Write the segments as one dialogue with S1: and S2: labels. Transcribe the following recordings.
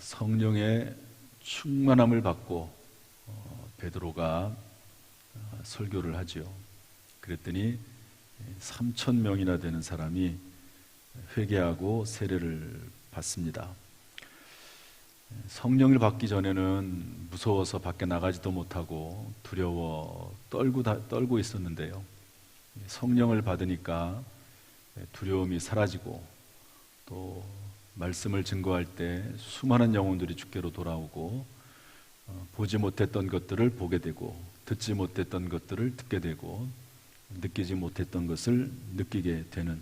S1: 성령의 충만함을 받고 베드로가 설교를 하지요. 그랬더니 3,000명이나 되는 사람이 회개하고 세례를 받습니다. 성령을 받기 전에는 무서워서 밖에 나가지도 못하고 두려워 떨고 있었는데요. 성령을 받으니까 두려움이 사라지고 또 말씀을 증거할 때 수많은 영혼들이 주께로 돌아오고 보지 못했던 것들을 보게 되고 듣지 못했던 것들을 듣게 되고 느끼지 못했던 것을 느끼게 되는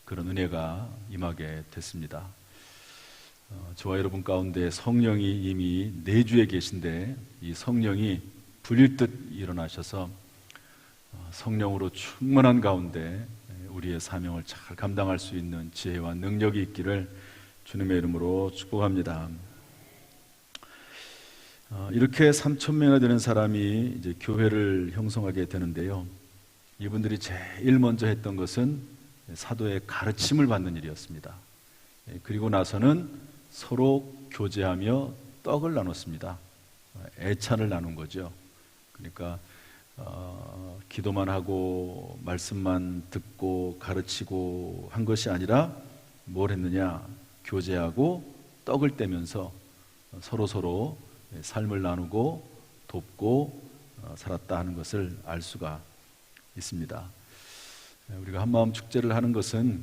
S1: 그런 은혜가 임하게 됐습니다. 저와 여러분 가운데 성령이 이미 내주에 계신데 이 성령이 불일 듯 일어나셔서 성령으로 충만한 가운데 우리의 사명을 잘 감당할 수 있는 지혜와 능력이 있기를 주님의 이름으로 축복합니다. 이렇게 3,000명이나 되는 사람이 이제 교회를 형성하게 되는데요. 이분들이 제일 먼저 했던 것은 사도의 가르침을 받는 일이었습니다. 그리고 나서는 서로 교제하며 떡을 나눴습니다. 애찬을 나눈 거죠. 그러니까 기도만 하고 말씀만 듣고 가르치고 한 것이 아니라 뭘 했느냐? 교제하고 떡을 떼면서 서로 삶을 나누고 돕고 살았다 하는 것을 알 수가 있습니다. 우리가 한마음 축제를 하는 것은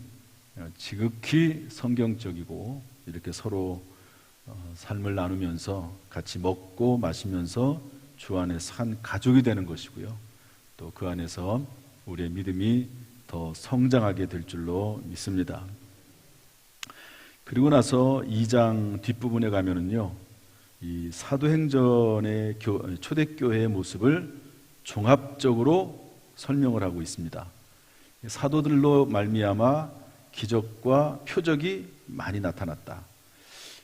S1: 지극히 성경적이고 이렇게 서로 삶을 나누면서 같이 먹고 마시면서 주 안에서 한 가족이 되는 것이고요. 또 그 안에서 우리의 믿음이 더 성장하게 될 줄로 믿습니다. 그리고 나서 2장 뒷부분에 가면은요, 이 사도행전의 초대교회의 모습을 종합적으로 설명을 하고 있습니다. 사도들로 말미암아 기적과 표적이 많이 나타났다.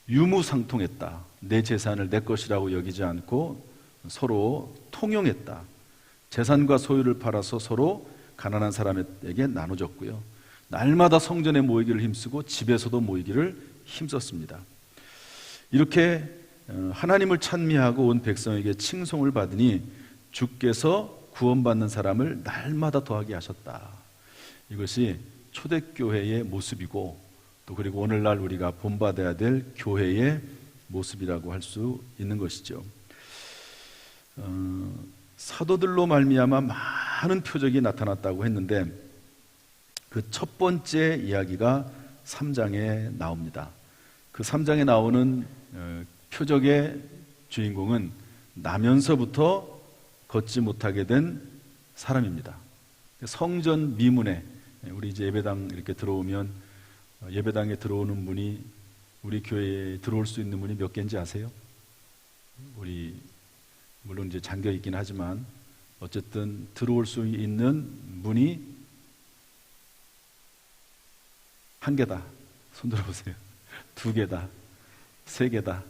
S1: 유무상통했다. 내 재산을 내 것이라고 여기지 않고 서로 통용했다. 재산과 소유를 팔아서 서로 가난한 사람에게 나눠줬고요. 날마다 성전에 모이기를 힘쓰고 집에서도 모이기를 힘썼습니다. 이렇게 하나님을 찬미하고 온 백성에게 칭송을 받으니 주께서 구원받는 사람을 날마다 더하게 하셨다. 이것이 초대교회의 모습이고 또 그리고 오늘날 우리가 본받아야 될 교회의 모습이라고 할 수 있는 것이죠. 사도들로 말미암아 많은 표적이 나타났다고 했는데 그 첫 번째 이야기가 3장에 나옵니다. 그 3장에 나오는 표적의 주인공은 나면서부터 걷지 못하게 된 사람입니다. 성전 미문에 우리 이제 예배당 이렇게 들어오면 예배당에 들어오는 문이 우리 교회에 들어올 수 있는 문이 몇 개인지 아세요? 우리 물론 이제 잠겨 있긴 하지만 어쨌든 들어올 수 있는 문이 한 개다. 손 들어보세요. 2개다. 3개다.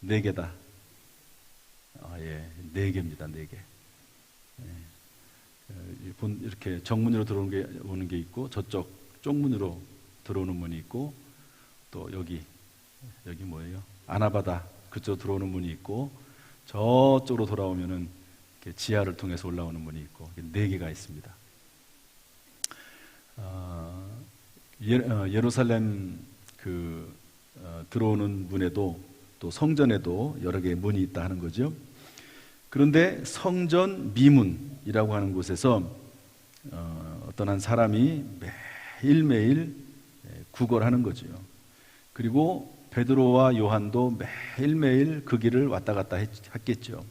S1: 4개다. 예, 4개입니다. 4개. 이렇게 정문으로 들어오는 게 있고 저쪽 쪽문으로 들어오는 문이 있고 또 여기 뭐예요? 아나바다 그쪽 들어오는 문이 있고 저쪽으로 돌아오면은 지하를 통해서 올라오는 문이 있고 4개가 있습니다. 예루살렘 들어오는 문에도 또 성전에도 여러 개의 문이 있다 하는 거죠. 그런데 성전 미문이라고 하는 곳에서 어떤 한 사람이 매일매일 구걸하는 거죠. 그리고 베드로와 요한도 매일매일 그 길을 왔다 갔다 했겠죠.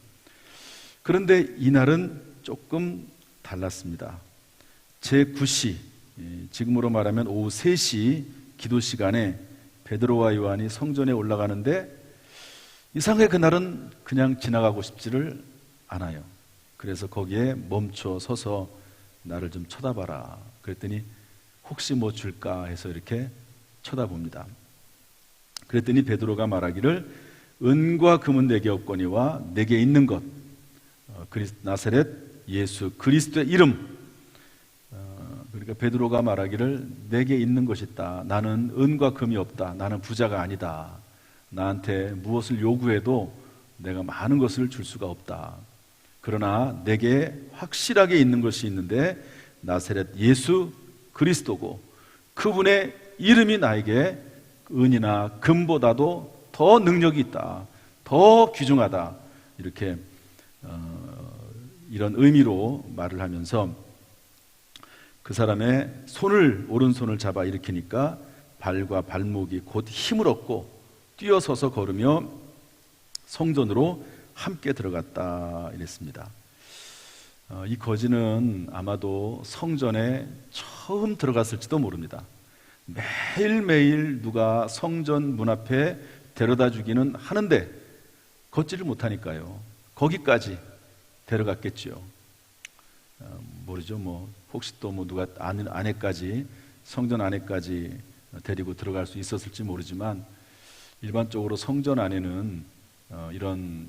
S1: 그런데 이날은 조금 달랐습니다. 제9시, 지금으로 말하면 오후 3시 기도 시간에 베드로와 요한이 성전에 올라가는데 이상하게 그날은 그냥 지나가고 싶지를 않아요. 그래서 거기에 멈춰 서서 나를 좀 쳐다봐라. 그랬더니 혹시 뭐 줄까 해서 이렇게 쳐다봅니다. 그랬더니 베드로가 말하기를 은과 금은 내게 없거니와 내게 있는 것 나사렛 예수 그리스도의 이름. 그러니까 베드로가 말하기를 내게 있는 것이 있다. 나는 은과 금이 없다. 나는 부자가 아니다. 나한테 무엇을 요구해도 내가 많은 것을 줄 수가 없다. 그러나 내게 확실하게 있는 것이 있는데 나사렛 예수 그리스도고 그분의 이름이 나에게 은이나 금보다도 더 능력이 있다. 더 귀중하다. 이렇게 이런 의미로 말을 하면서 그 사람의 오른손을 잡아 일으키니까 발과 발목이 곧 힘을 얻고 뛰어서서 걸으며 성전으로 함께 들어갔다 이랬습니다. 이 거지는 아마도 성전에 처음 들어갔을지도 모릅니다. 매일매일 누가 성전 문 앞에 데려다 주기는 하는데 걷지를 못하니까요. 거기까지 데려갔겠지요. 모르죠. 혹시 또 누가 안에까지 성전 안에까지 데리고 들어갈 수 있었을지 모르지만 일반적으로 성전 안에는 이런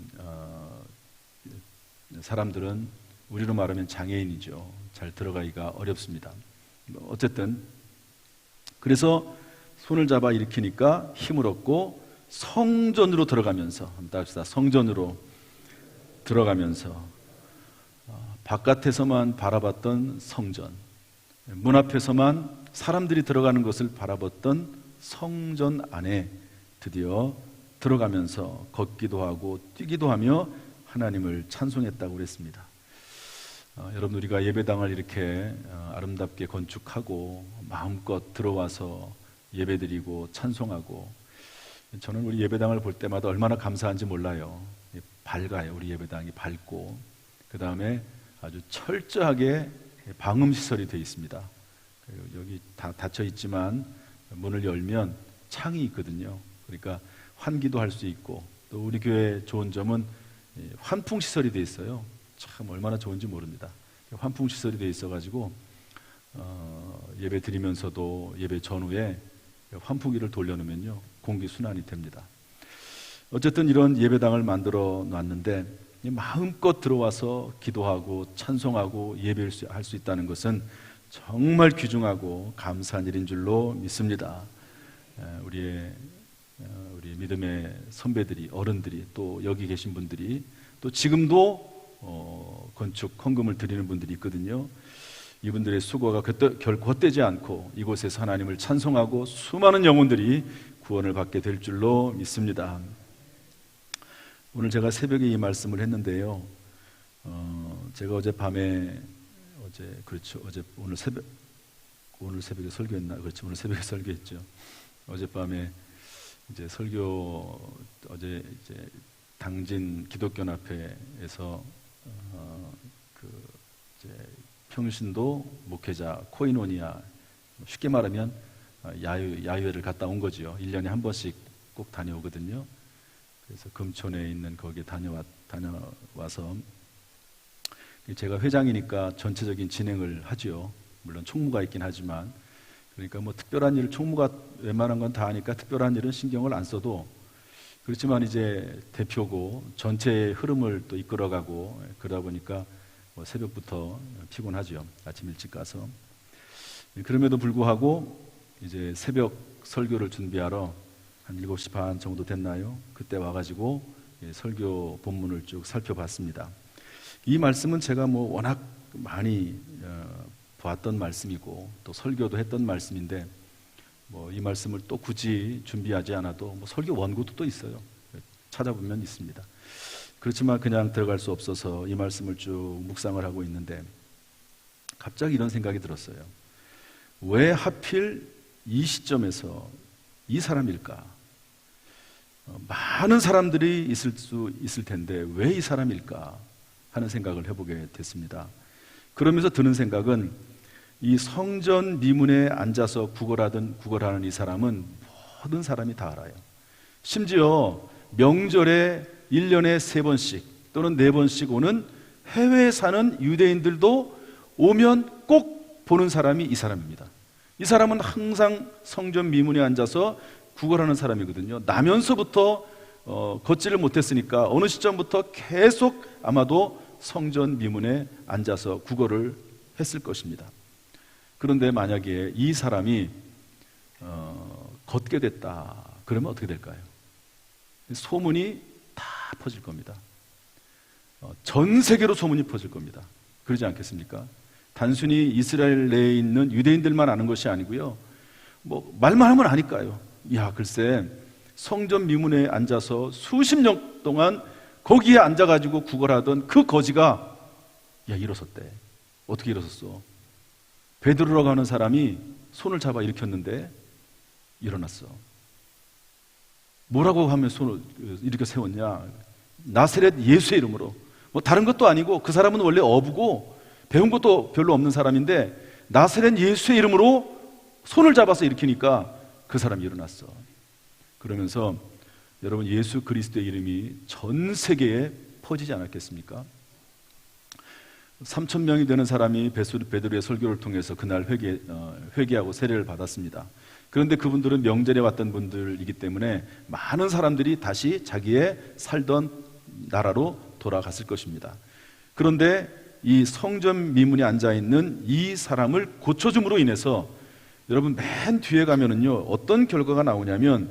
S1: 사람들은 우리로 말하면 장애인이죠. 잘 들어가기가 어렵습니다. 어쨌든 그래서 손을 잡아 일으키니까 힘을 얻고 성전으로 들어가면서 한번 합시다. 성전으로 들어가면서 바깥에서만 바라봤던 성전, 문 앞에서만 사람들이 들어가는 것을 바라봤던 성전 안에 드디어 들어가면서 걷기도 하고 뛰기도 하며 하나님을 찬송했다고 그랬습니다. 여러분, 우리가 예배당을 이렇게 아름답게 건축하고 마음껏 들어와서 예배드리고 찬송하고, 저는 우리 예배당을 볼 때마다 얼마나 감사한지 몰라요. 밝아요. 우리 예배당이 밝고, 그 다음에 아주 철저하게 방음시설이 되어 있습니다. 여기 다 닫혀 있지만 문을 열면 창이 있거든요. 그러니까 환기도 할 수 있고, 또 우리 교회 좋은 점은 환풍시설이 되어 있어요. 참 얼마나 좋은지 모릅니다. 환풍시설이 되어 있어가지고 예배 드리면서도 예배 전후에 환풍기를 돌려놓으면요 공기 순환이 됩니다. 어쨌든 이런 예배당을 만들어 놨는데 마음껏 들어와서 기도하고 찬송하고 예배할 수 있다는 것은 정말 귀중하고 감사한 일인 줄로 믿습니다. 우리 믿음의 선배들이, 어른들이, 또 여기 계신 분들이, 또 지금도 건축 헌금을 드리는 분들이 있거든요. 이분들의 수고가 결코 헛되지 않고 이곳에서 하나님을 찬송하고 수많은 영혼들이 구원을 받게 될 줄로 믿습니다. 오늘 제가 새벽에 이 말씀을 했는데요. 제가 오늘 새벽에 설교했나? 그렇죠. 오늘 새벽에 설교했죠. 어젯밤에 이제 어제 당진 기독교연합회에서 평신도 목회자 코이노니아, 쉽게 말하면 야유회를 갔다 온 거죠. 1년에 한 번씩 꼭 다녀오거든요. 그래서 금촌에 있는 거기에 다녀와서 제가 회장이니까 전체적인 진행을 하죠. 물론 총무가 있긴 하지만, 그러니까 특별한 일, 총무가 웬만한 건 다 하니까 특별한 일은 신경을 안 써도, 그렇지만 이제 대표고 전체의 흐름을 또 이끌어가고 그러다 보니까 새벽부터 피곤하죠. 아침 일찍 가서. 그럼에도 불구하고 이제 새벽 설교를 준비하러 한 7시 반 정도 됐나요? 그때 와가지고 설교 본문을 쭉 살펴봤습니다. 이 말씀은 제가 워낙 많이 보았던 말씀이고 또 설교도 했던 말씀인데, 이 말씀을 또 굳이 준비하지 않아도 설교 원고도 또 있어요. 찾아보면 있습니다. 그렇지만 그냥 들어갈 수 없어서 이 말씀을 쭉 묵상을 하고 있는데 갑자기 이런 생각이 들었어요. 왜 하필 이 시점에서 이 사람일까? 많은 사람들이 있을 텐데 왜 이 사람일까 하는 생각을 해보게 됐습니다. 그러면서 드는 생각은, 이 성전 미문에 앉아서 구걸하는 이 사람은 모든 사람이 다 알아요. 심지어 명절에 1년에 3번씩 또는 4번씩 오는 해외에 사는 유대인들도 오면 꼭 보는 사람이 이 사람입니다. 이 사람은 항상 성전 미문에 앉아서 구걸하는 사람이거든요. 나면서부터 걷지를 못했으니까 어느 시점부터 계속 아마도 성전 미문에 앉아서 구걸을 했을 것입니다. 그런데 만약에 이 사람이 걷게 됐다, 그러면 어떻게 될까요? 소문이 다 퍼질 겁니다. 전 세계로 소문이 퍼질 겁니다. 그러지 않겠습니까? 단순히 이스라엘 내에 있는 유대인들만 아는 것이 아니고요, 뭐 말만 하면 아니까요. 야, 글쎄 성전 미문에 앉아서 수십 년 동안 거기에 앉아가지고 구걸하던 그 거지가 일어섰대. 어떻게 일어섰어? 베드로라고 하는 사람이 손을 잡아 일으켰는데 일어났어. 뭐라고 하면 손을 이렇게 세웠냐? 나사렛 예수의 이름으로. 뭐 다른 것도 아니고 그 사람은 원래 어부고 배운 것도 별로 없는 사람인데 나사렛 예수의 이름으로 손을 잡아서 일으키니까 그 사람이 일어났어. 그러면서 여러분, 예수 그리스도의 이름이 전 세계에 퍼지지 않았겠습니까? 3,000명이 되는 사람이 베드로의 설교를 통해서 그날 회개하고 세례를 받았습니다. 그런데 그분들은 명절에 왔던 분들이기 때문에 많은 사람들이 다시 자기의 살던 나라로 돌아갔을 것입니다. 그런데 이 성전 미문에 앉아있는 이 사람을 고쳐줌으로 인해서 여러분, 맨 뒤에 가면은요, 어떤 결과가 나오냐면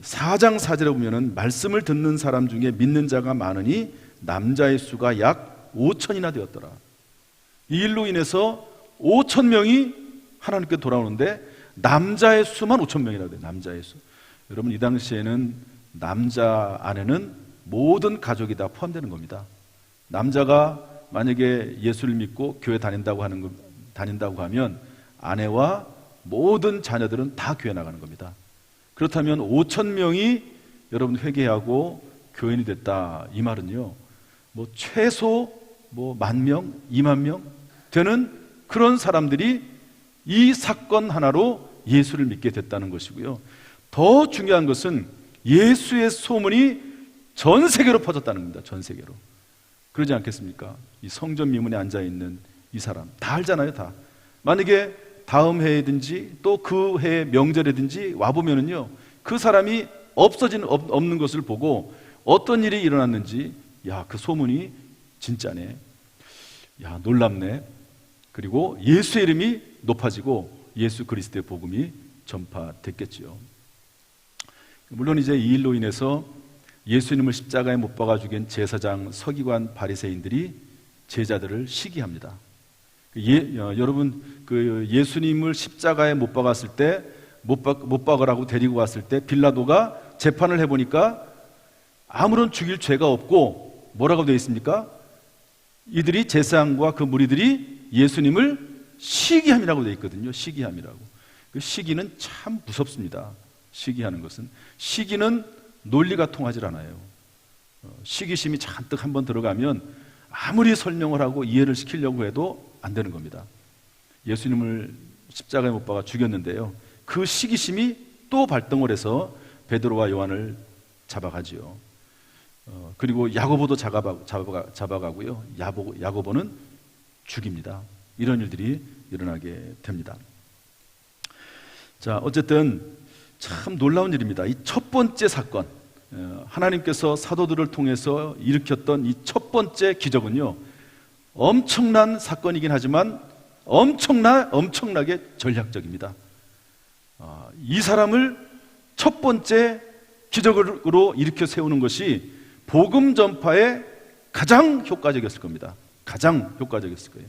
S1: 4장 4절에 보면은 말씀을 듣는 사람 중에 믿는 자가 많으니 남자의 수가 약 5천이나 되었더라. 이 일로 인해서 5천 명이 하나님께 돌아오는데 남자의 수만 5천 명이라고 돼요. 남자의 수. 여러분, 이 당시에는 남자 안에는 모든 가족이 다 포함되는 겁니다. 남자가 만약에 예수를 믿고 교회 다닌다고 하면 아내와 모든 자녀들은 다 교회 나가는 겁니다. 그렇다면 5천 명이 여러분 회개하고 교인이 됐다, 이 말은요, 뭐 최소 10,000명, 20,000명 되는 그런 사람들이 이 사건 하나로 예수를 믿게 됐다는 것이고요. 더 중요한 것은 예수의 소문이 전 세계로 퍼졌다는 겁니다. 전 세계로. 그러지 않겠습니까? 이 성전 미문에 앉아있는 이 사람 다 알잖아요. 다. 만약에 다음 해에든지 또 그 해 명절에든지 와보면은요, 그 사람이 없는 것을 보고 어떤 일이 일어났는지, 그 소문이 진짜네, 놀랍네. 그리고 예수의 이름이 높아지고 예수 그리스도의 복음이 전파됐겠지요. 물론 이제 이 일로 인해서 예수님을 십자가에 못 박아 죽인 제사장, 서기관, 바리새인들이 제자들을 시기합니다. 여러분, 그 예수님을 십자가에 못 박았을 때, 못 박으라고 데리고 왔을 때 빌라도가 재판을 해보니까 아무런 죽일 죄가 없고 뭐라고 되어 있습니까? 이들이, 제사장과 그 무리들이 예수님을 시기함이라고 되어 있거든요. 시기함이라고. 그 시기는 참 무섭습니다. 시기하는 것은, 시기는 논리가 통하지 않아요. 시기심이 잔뜩 한번 들어가면 아무리 설명을 하고 이해를 시키려고 해도 안 되는 겁니다. 예수님을 십자가에 못 박아 죽였는데요, 그 시기심이 또 발동을 해서 베드로와 요한을 잡아가지요. 그리고 야고보도 잡아가고요, 야고보는 죽입니다. 이런 일들이 일어나게 됩니다. 자, 어쨌든 참 놀라운 일입니다. 이 첫 번째 사건, 하나님께서 사도들을 통해서 일으켰던 이 첫 번째 기적은요, 엄청난 사건이긴 하지만 엄청나게 전략적입니다. 이 사람을 첫 번째 기적으로 일으켜 세우는 것이 복음 전파에 가장 효과적이었을 겁니다. 가장 효과적이었을 거예요.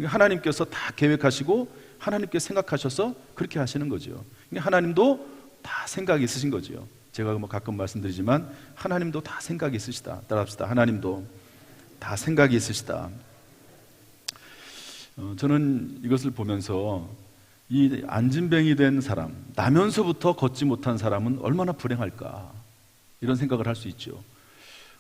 S1: 하나님께서 다 계획하시고 하나님께 생각하셔서 그렇게 하시는 거죠. 하나님도 다 생각이 있으신 거죠. 제가 가끔 말씀드리지만 하나님도 다 생각이 있으시다. 따라합시다. 하나님도 다 생각이 있으시다. 저는 이것을 보면서 이 안진뱅이 된 사람, 나면서부터 걷지 못한 사람은 얼마나 불행할까, 이런 생각을 할 수 있죠.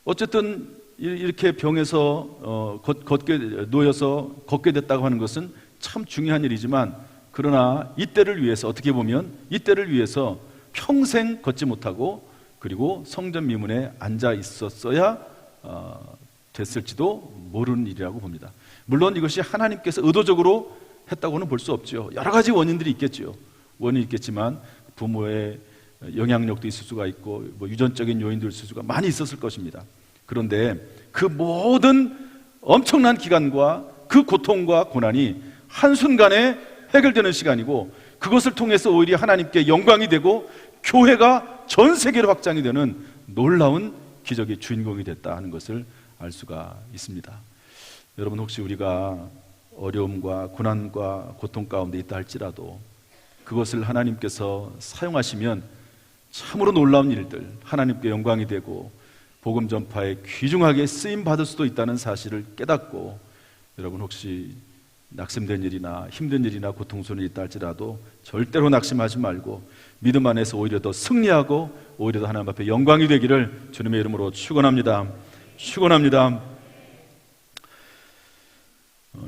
S1: 어쨌든 이렇게 병에서 걷게 놓여서 걷게 됐다고 하는 것은 참 중요한 일이지만, 그러나 이때를 위해서, 어떻게 보면 이때를 위해서 평생 걷지 못하고 그리고 성전 미문에 앉아 있었어야 됐을지도 모르는 일이라고 봅니다. 물론 이것이 하나님께서 의도적으로 했다고는 볼 수 없죠. 여러 가지 원인들이 있겠죠. 원인이 있겠지만 부모의 영향력도 있을 수가 있고 유전적인 요인도 있을 수가 많이 있었을 것입니다. 그런데 그 모든 엄청난 기간과 그 고통과 고난이 한순간에 해결되는 시간이고, 그것을 통해서 오히려 하나님께 영광이 되고 교회가 전 세계로 확장이 되는 놀라운 기적의 주인공이 됐다 하는 것을 알 수가 있습니다. 여러분, 혹시 우리가 어려움과 고난과 고통 가운데 있다 할지라도 그것을 하나님께서 사용하시면 참으로 놀라운 일들, 하나님께 영광이 되고 복음 전파에 귀중하게 쓰임 받을 수도 있다는 사실을 깨닫고, 여러분 혹시 낙심된 일이나 힘든 일이나 고통스러운 일이 있다 할지라도 절대로 낙심하지 말고 믿음 안에서 오히려 더 승리하고 오히려 더 하나님 앞에 영광이 되기를 주님의 이름으로 축원합니다. 축원합니다.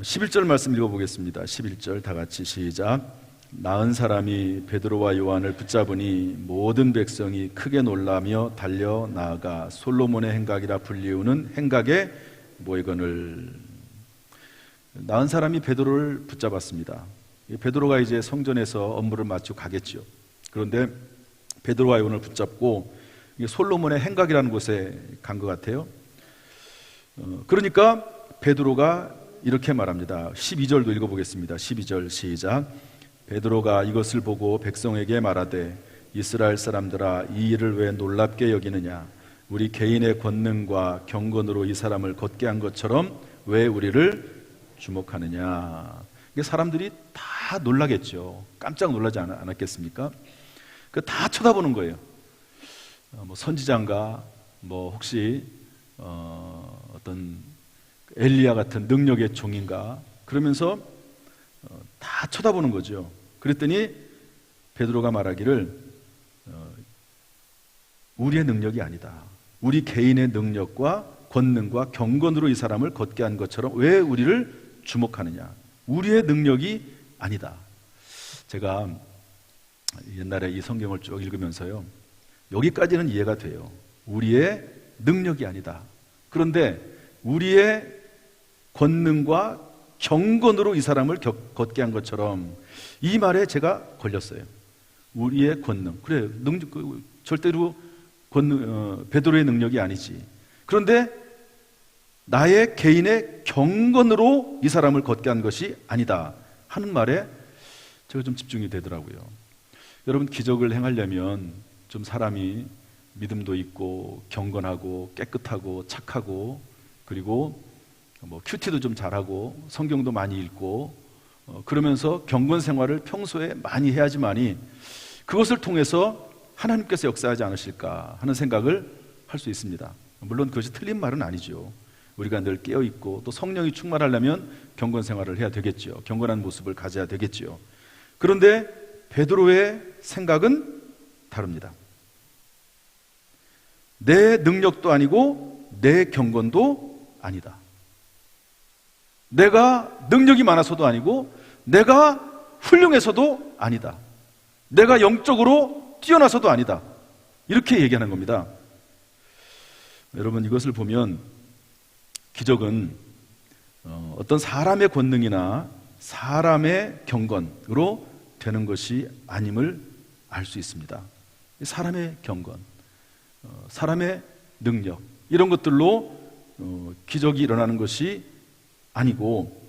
S1: 11절 말씀 읽어보겠습니다. 11절 다 같이 시작. 나은 사람이 베드로와 요한을 붙잡으니 모든 백성이 크게 놀라며 달려 나아가 솔로몬의 행각이라 불리우는 행각에 모이거늘. 나은 사람이 베드로를 붙잡았습니다. 베드로가 이제 성전에서 업무를 마치고 가겠죠. 그런데 베드로와 요한을 붙잡고 솔로몬의 행각이라는 곳에 간 것 같아요. 그러니까 베드로가 이렇게 말합니다. 12절도 읽어보겠습니다. 12절 시작. 베드로가 이것을 보고 백성에게 말하되 이스라엘 사람들아, 이 일을 왜 놀랍게 여기느냐? 우리 개인의 권능과 경건으로 이 사람을 걷게 한 것처럼 왜 우리를 주목하느냐? 사람들이 다 놀라겠죠. 깜짝 놀라지 않았겠습니까? 다 쳐다보는 거예요. 선지자인가, 혹시 어떤 엘리야 같은 능력의 종인가, 그러면서 다 쳐다보는 거죠. 그랬더니 베드로가 말하기를 우리의 능력이 아니다. 우리 개인의 능력과 권능과 경건으로 이 사람을 걷게 한 것처럼 왜 우리를 주목하느냐? 우리의 능력이 아니다. 제가 옛날에 이 성경을 쭉 읽으면서요, 여기까지는 이해가 돼요. 우리의 능력이 아니다. 그런데 우리의 권능과 경건으로 이 사람을 걷게 한 것처럼, 이 말에 제가 걸렸어요. 우리의 권능. 그래, 절대로 베드로의 능력이 아니지. 그런데 나의 개인의 경건으로 이 사람을 걷게 한 것이 아니다 하는 말에 제가 좀 집중이 되더라고요. 여러분, 기적을 행하려면 좀 사람이 믿음도 있고 경건하고 깨끗하고 착하고, 그리고 큐티도 좀 잘하고 성경도 많이 읽고 그러면서 경건 생활을 평소에 많이 해야지만이 그것을 통해서 하나님께서 역사하지 않으실까 하는 생각을 할 수 있습니다. 물론 그것이 틀린 말은 아니죠. 우리가 늘 깨어있고 또 성령이 충만하려면 경건 생활을 해야 되겠죠. 경건한 모습을 가져야 되겠죠. 그런데 베드로의 생각은 다릅니다. 내 능력도 아니고 내 경건도 아니다. 내가 능력이 많아서도 아니고 내가 훌륭해서도 아니다. 내가 영적으로 뛰어나서도 아니다. 이렇게 얘기하는 겁니다. 여러분, 이것을 보면 기적은 어떤 사람의 권능이나 사람의 경건으로 되는 것이 아님을 알 수 있습니다. 사람의 경건, 사람의 능력, 이런 것들로 기적이 일어나는 것이 아니고,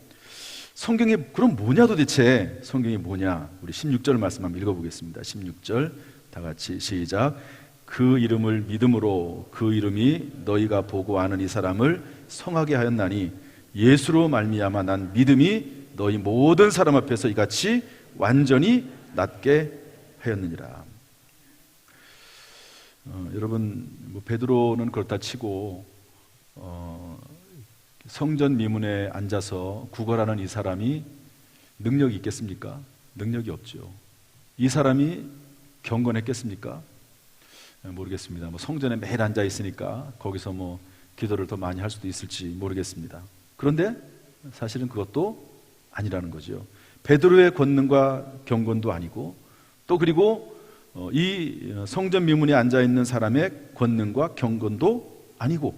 S1: 성경이 그럼 뭐냐, 도대체 성경이 뭐냐? 우리 16절 말씀 한번 읽어보겠습니다. 16절 다 같이 시작. 그 이름을 믿음으로 그 이름이 너희가 보고 아는 이 사람을 성하게 하였나니 예수로 말미암아 난 믿음이 너희 모든 사람 앞에서 이같이 완전히 낫게 하였느니라. 여러분, 베드로는 그렇다 치고 성전 미문에 앉아서 구걸하는 이 사람이 능력이 있겠습니까? 능력이 없죠. 이 사람이 경건했겠습니까? 모르겠습니다. 성전에 매일 앉아 있으니까 거기서 기도를 더 많이 할 수도 있을지 모르겠습니다. 그런데 사실은 그것도 아니라는 거죠. 베드로의 권능과 경건도 아니고, 또 그리고 이 성전 미문에 앉아 있는 사람의 권능과 경건도 아니고,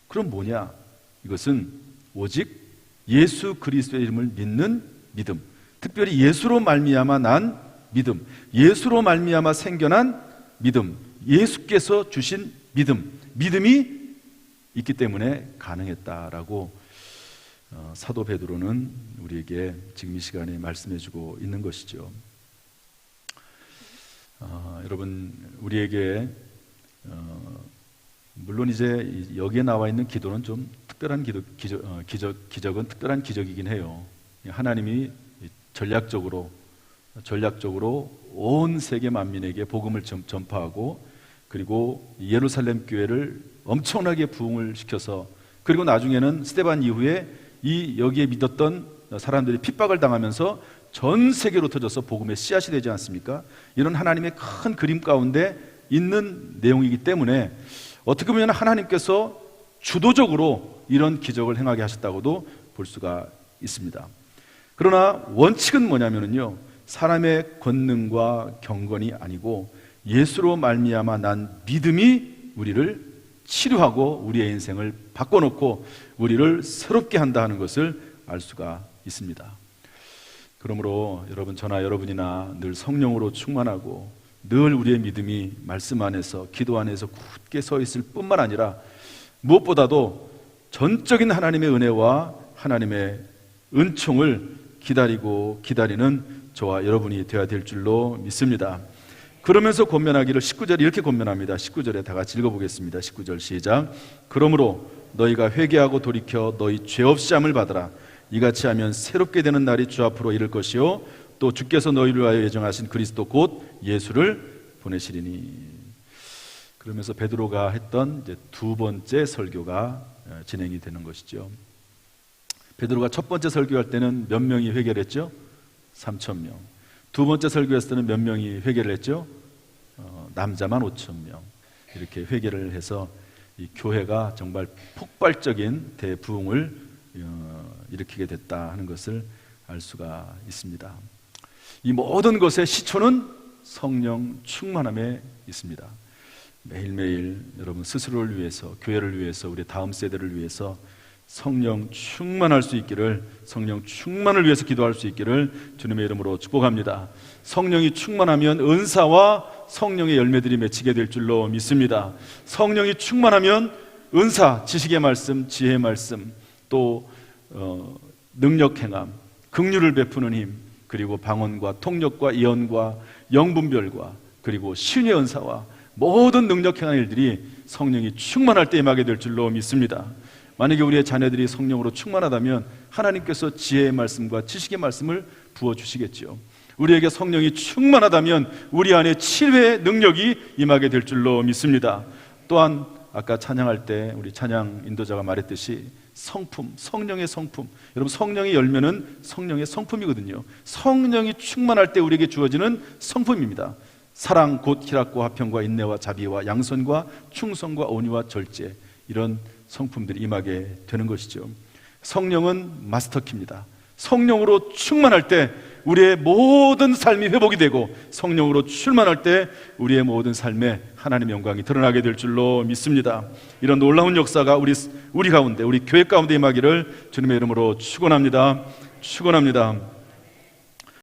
S1: 그럼 뭐냐? 이것은 오직 예수 그리스도의 이름을 믿는 믿음, 특별히 예수로 말미암아 난 믿음, 예수로 말미암아 생겨난 믿음, 예수께서 주신 믿음이 있기 때문에 가능했다라고 사도 베드로는 우리에게 지금 이 시간에 말씀해주고 있는 것이죠. 여러분, 우리에게 물론 이제 여기에 나와 있는 기도는 좀 특별한 기적은 특별한 기적이긴 해요. 하나님이 전략적으로 온 세계 만민에게 복음을 전파하고, 그리고 예루살렘 교회를 엄청나게 부흥을 시켜서, 그리고 나중에는 스데반 이후에 여기에 믿었던 사람들이 핍박을 당하면서 전 세계로 터져서 복음의 씨앗이 되지 않습니까? 이런 하나님의 큰 그림 가운데 있는 내용이기 때문에 어떻게 보면 하나님께서 주도적으로 이런 기적을 행하게 하셨다고도 볼 수가 있습니다. 그러나 원칙은 뭐냐면요, 사람의 권능과 경건이 아니고 예수로 말미암아 난 믿음이 우리를 치료하고 우리의 인생을 바꿔놓고 우리를 새롭게 한다 하는 것을 알 수가 있습니다. 그러므로 여러분, 저나 여러분이나 늘 성령으로 충만하고 늘 우리의 믿음이 말씀 안에서, 기도 안에서 굳게 서 있을 뿐만 아니라 무엇보다도 전적인 하나님의 은혜와 하나님의 은총을 기다리는 저와 여러분이 되어야 될 줄로 믿습니다. 그러면서 권면하기를 19절에 이렇게 권면합니다. 19절에 다 같이 읽어보겠습니다. 19절 시작. 그러므로 너희가 회개하고 돌이켜 너희 죄 없이 함을 받으라. 이같이 하면 새롭게 되는 날이 주 앞으로 이를 것이요 또 주께서 너희를 위하여 예정하신 그리스도 곧 예수를 보내시리니. 그러면서 베드로가 했던 이제 두 번째 설교가 진행이 되는 것이죠. 베드로가 첫 번째 설교할 때는 몇 명이 회개를 했죠? 3,000명. 두 번째 설교했을 때는 몇 명이 회개를 했죠? 남자만 5,000명. 이렇게 회개를 해서 이 교회가 정말 폭발적인 대부흥을 일으키게 됐다 하는 것을 알 수가 있습니다. 이 모든 것의 시초는 성령 충만함에 있습니다. 매일매일 여러분 스스로를 위해서, 교회를 위해서, 우리 다음 세대를 위해서 성령 충만할 수 있기를, 성령 충만을 위해서 기도할 수 있기를 주님의 이름으로 축복합니다. 성령이 충만하면 은사와 성령의 열매들이 맺히게 될 줄로 믿습니다. 성령이 충만하면 은사, 지식의 말씀, 지혜의 말씀, 또 능력 행함, 긍휼을 베푸는 힘, 그리고 방언과 통역과 예언과 영분별과 그리고 신의 은사와 모든 능력 행한 일들이 성령이 충만할 때 임하게 될 줄로 믿습니다. 만약에 우리의 자녀들이 성령으로 충만하다면 하나님께서 지혜의 말씀과 지식의 말씀을 부어주시겠지요. 우리에게 성령이 충만하다면 우리 안에 치료의 능력이 임하게 될 줄로 믿습니다. 또한 아까 찬양할 때 우리 찬양 인도자가 말했듯이 성품, 성령의 성품. 여러분, 성령의 열매는 성령의 성품이거든요. 성령이 충만할 때 우리에게 주어지는 성품입니다. 사랑 곧 희락과 화평과 인내와 자비와 양선과 충성과 온유와 절제, 이런 성품들이 임하게 되는 것이죠. 성령은 마스터키입니다. 성령으로 충만할 때 우리의 모든 삶이 회복이 되고, 성령으로 충만할 때 우리의 모든 삶에 하나님의 영광이 드러나게 될 줄로 믿습니다. 이런 놀라운 역사가 우리 가운데, 우리 교회 가운데 임하기를 주님의 이름으로 축원합니다. 축원합니다.